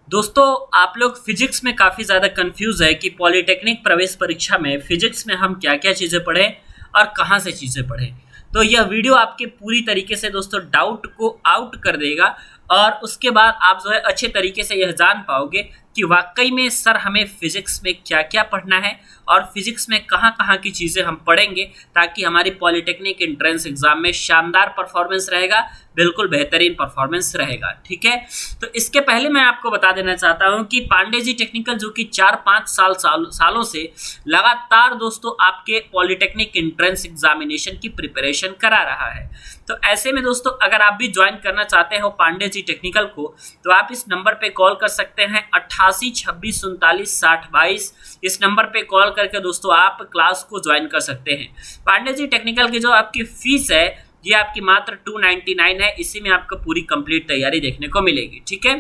दोस्तों, आप लोग फिजिक्स में काफ़ी ज़्यादा कंफ्यूज है कि पॉलिटेक्निक प्रवेश परीक्षा में फिजिक्स में हम क्या क्या चीज़ें पढ़ें और कहाँ से चीज़ें पढ़ें। तो यह वीडियो आपके पूरी तरीके से दोस्तों डाउट को आउट कर देगा और उसके बाद आप जो है अच्छे तरीके से यह जान पाओगे कि वाकई में सर हमें फिजिक्स में क्या क्या पढ़ना है और फिजिक्स में कहाँ कहाँ की चीज़ें हम पढ़ेंगे ताकि हमारी पॉलिटेक्निक एंट्रेंस एग्जाम में शानदार परफॉर्मेंस रहेगा, बिल्कुल बेहतरीन परफॉर्मेंस रहेगा। ठीक है, तो इसके पहले मैं आपको बता देना चाहता हूं कि पांडे जी टेक्निकल जो कि 4-5 सालों से लगातार दोस्तों आपके पॉलिटेक्निक एंट्रेंस एग्जामिनेशन की प्रिपरेशन करा रहा है। तो ऐसे में दोस्तों अगर आप भी ज्वाइन करना चाहते हो पांडे जी टेक्निकल को तो आप इस नंबर पे कॉल कर सकते हैं 88 26 39 60 22। इस नंबर पे कॉल करके दोस्तों आप क्लास को ज्वाइन कर सकते हैं। पांडे जी टेक्निकल की जो आपकी फीस है ये आपकी मात्र 299 है। इसी में आपको पूरी कंप्लीट तैयारी देखने को मिलेगी। ठीक है,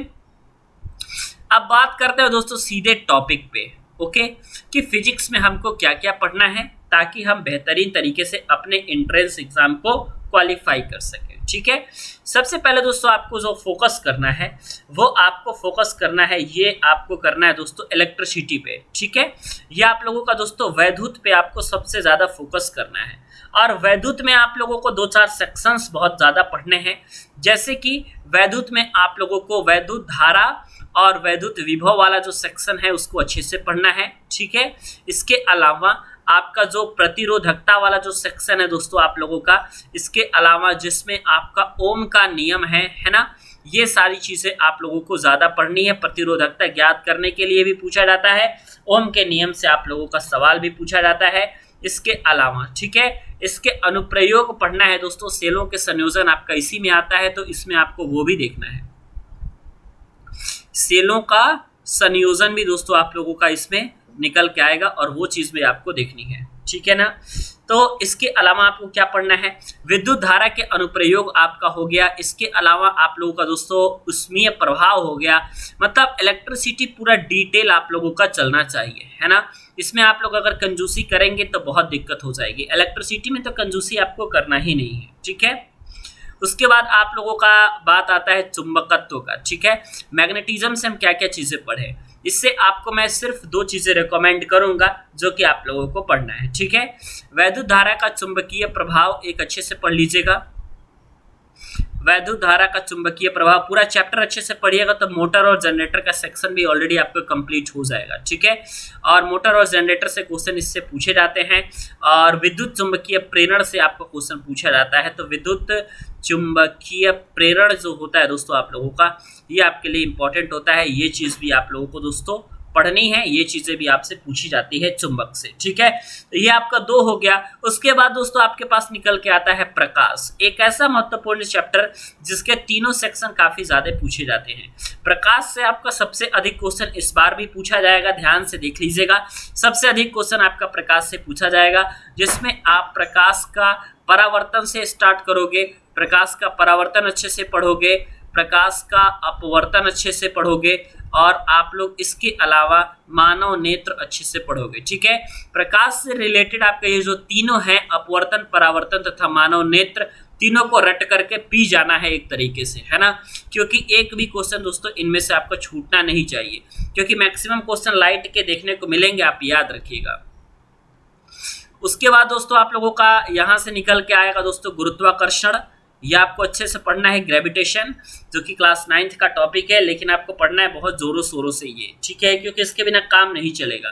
अब बात करते हैं दोस्तों सीधे टॉपिक पे। ओके, कि फिजिक्स में हमको क्या क्या पढ़ना है ताकि हम बेहतरीन तरीके से अपने एंट्रेंस एग्जाम को क्वालिफाई कर सकें। ठीक है, सबसे पहले दोस्तों आपको जो फोकस करना है वो आपको फोकस करना है, ये आपको करना है दोस्तों इलेक्ट्रिसिटी पे। ठीक है, ये आप लोगों का दोस्तों वैद्युत पे आपको सबसे ज़्यादा फोकस करना है और वैद्युत में आप लोगों को 2-4 सेक्शंस बहुत ज़्यादा पढ़ने हैं। जैसे कि वैद्युत में आप लोगों को वैद्युत धारा और वैद्युत विभव वाला जो सेक्शन है उसको अच्छे से पढ़ना है। ठीक है, इसके अलावा आपका जो प्रतिरोधकता वाला जो सेक्शन है दोस्तों आप लोगों का, इसके अलावा जिसमें आपका ओम का नियम है ना, ये सारी चीज़ें आप लोगों को ज़्यादा पढ़नी है। प्रतिरोधकता ज्ञात करने के लिए भी पूछा जाता है, ओम के नियम से आप लोगों का सवाल भी पूछा जाता है। इसके अलावा ठीक है, इसके अनुप्रयोग पढ़ना है दोस्तों। सेलों के संयोजन आपका इसी में आता है तो इसमें आपको वो भी देखना है। सेलों का संयोजन भी दोस्तों आप लोगों का इसमें निकल के आएगा और वो चीज़ भी आपको देखनी है। ठीक है ना, तो इसके अलावा आपको क्या पढ़ना है, विद्युत धारा के अनुप्रयोग आपका हो गया। इसके अलावा आप लोगों का दोस्तों उष्मीय प्रभाव हो गया। मतलब इलेक्ट्रिसिटी पूरा डिटेल आप लोगों का चलना चाहिए, है ना। इसमें आप लोग अगर कंजूसी करेंगे तो बहुत दिक्कत हो जाएगी। इलेक्ट्रिसिटी में तो कंजूसी आपको करना ही नहीं है। ठीक है, उसके बाद आप लोगों का बात आता है चुंबकत्व का। ठीक है, मैग्नेटिज्म से हम क्या क्या चीज़ें पढ़े, इससे आपको मैं सिर्फ 2 चीज़ें रिकमेंड करूंगा जो कि आप लोगों को पढ़ना है। ठीक है, वैद्युत धारा का चुंबकीय प्रभाव एक अच्छे से पढ़ लीजिएगा। वैद्युत धारा का चुंबकीय प्रभाव पूरा चैप्टर अच्छे से पढ़िएगा तो मोटर और जनरेटर का सेक्शन भी ऑलरेडी आपका कंप्लीट हो जाएगा। ठीक है, और मोटर और जनरेटर से क्वेश्चन इससे पूछे जाते हैं और विद्युत चुंबकीय प्रेरण से आपको क्वेश्चन पूछा जाता है। तो विद्युत चुंबकीय प्रेरण जो होता है दोस्तों आप लोगों का, ये आपके लिए इंपॉर्टेंट होता है। ये चीज़ भी आप लोगों को दोस्तों पढ़नी है, ये चीज़ें भी आपसे पूछी जाती है चुंबक से। ठीक है, तो ये आपका 2 हो गया। उसके बाद दोस्तों आपके पास निकल के आता है प्रकाश, एक ऐसा महत्वपूर्ण चैप्टर जिसके तीनों सेक्शन काफ़ी ज़्यादा पूछे जाते हैं। प्रकाश से आपका सबसे अधिक क्वेश्चन इस बार भी पूछा जाएगा, ध्यान से देख लीजिएगा। सबसे अधिक क्वेश्चन आपका प्रकाश से पूछा जाएगा, जिसमें आप प्रकाश का परावर्तन से स्टार्ट करोगे, प्रकाश का परावर्तन अच्छे से पढ़ोगे, प्रकाश का अपवर्तन अच्छे से पढ़ोगे और आप लोग इसके अलावा मानव नेत्र अच्छे से पढ़ोगे। ठीक है, प्रकाश से रिलेटेड आपका ये जो तीनों हैं, अपवर्तन, परावर्तन तथा मानव नेत्र, तीनों को रट करके पी जाना है एक तरीके से, है ना। क्योंकि एक भी क्वेश्चन दोस्तों इनमें से आपको छूटना नहीं चाहिए, क्योंकि मैक्सिमम क्वेश्चन लाइट के देखने को मिलेंगे, आप याद रखिएगा। उसके बाद दोस्तों आप लोगों का यहाँ से निकल के आएगा दोस्तों गुरुत्वाकर्षण, ये आपको अच्छे से पढ़ना है। ग्रेविटेशन जो कि क्लास 9th का टॉपिक है, लेकिन आपको पढ़ना है बहुत जोरों शोरों से ये। ठीक है, क्योंकि इसके बिना काम नहीं चलेगा।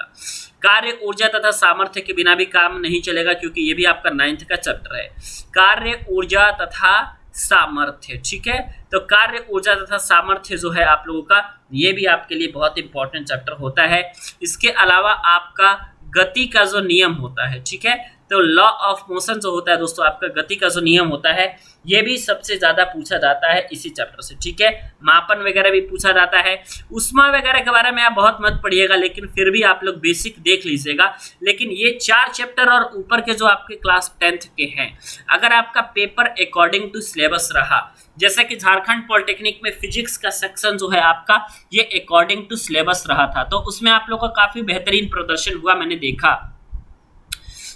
कार्य ऊर्जा तथा सामर्थ्य के बिना भी काम नहीं चलेगा, क्योंकि ये भी आपका 9th का चैप्टर है, कार्य ऊर्जा तथा सामर्थ्य। ठीक है, तो कार्य ऊर्जा तथा सामर्थ्य जो है आप लोगों का, ये भी आपके लिए बहुत इंपॉर्टेंट चैप्टर होता है। इसके अलावा आपका गति का जो नियम होता है, ठीक है, तो लॉ ऑफ मोशन जो होता है दोस्तों आपका गति का जो नियम होता है, ये भी सबसे ज़्यादा पूछा जाता है इसी चैप्टर से। ठीक है, मापन वगैरह भी पूछा जाता है। उष्मा वगैरह के बारे में आप बहुत मत पढ़िएगा, लेकिन फिर भी आप लोग बेसिक देख लीजिएगा। लेकिन ये 4 चैप्टर और ऊपर के जो आपके क्लास 10th के हैं, अगर आपका पेपर अकॉर्डिंग टू सिलेबस रहा, जैसा कि झारखंड पॉलिटेक्निक में फिजिक्स का सेक्शन जो है आपका, ये अकॉर्डिंग टू सिलेबस रहा था, तो उसमें आप लोग का काफ़ी बेहतरीन प्रदर्शन हुआ, मैंने देखा।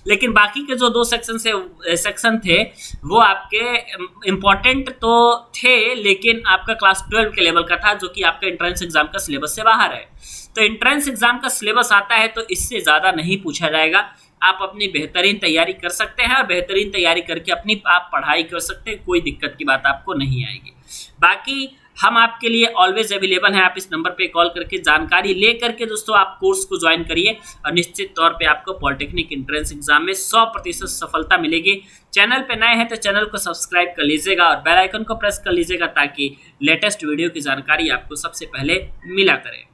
लेकिन बाकी के जो 2 सेक्शन थे वो आपके इम्पोर्टेंट तो थे, लेकिन आपका क्लास 12 के लेवल का था, जो कि आपका एंट्रेंस एग्जाम का सिलेबस से बाहर है। तो एंट्रेंस एग्जाम का सिलेबस आता है तो इससे ज़्यादा नहीं पूछा जाएगा। आप अपनी बेहतरीन तैयारी कर सकते हैं और बेहतरीन तैयारी करके अपनी आप पढ़ाई कर सकते हैं, कोई दिक्कत की बात आपको नहीं आएगी। बाकी हम आपके लिए ऑलवेज अवेलेबल हैं, आप इस नंबर पे कॉल करके जानकारी ले करके दोस्तों आप कोर्स को ज्वाइन करिए और निश्चित तौर पे आपको पॉलिटेक्निक एंट्रेंस एग्जाम में 100% सफलता मिलेगी। चैनल पे नए हैं तो चैनल को सब्सक्राइब कर लीजिएगा और बेल आइकन को प्रेस कर लीजिएगा ताकि लेटेस्ट वीडियो की जानकारी आपको सबसे पहले मिला करे।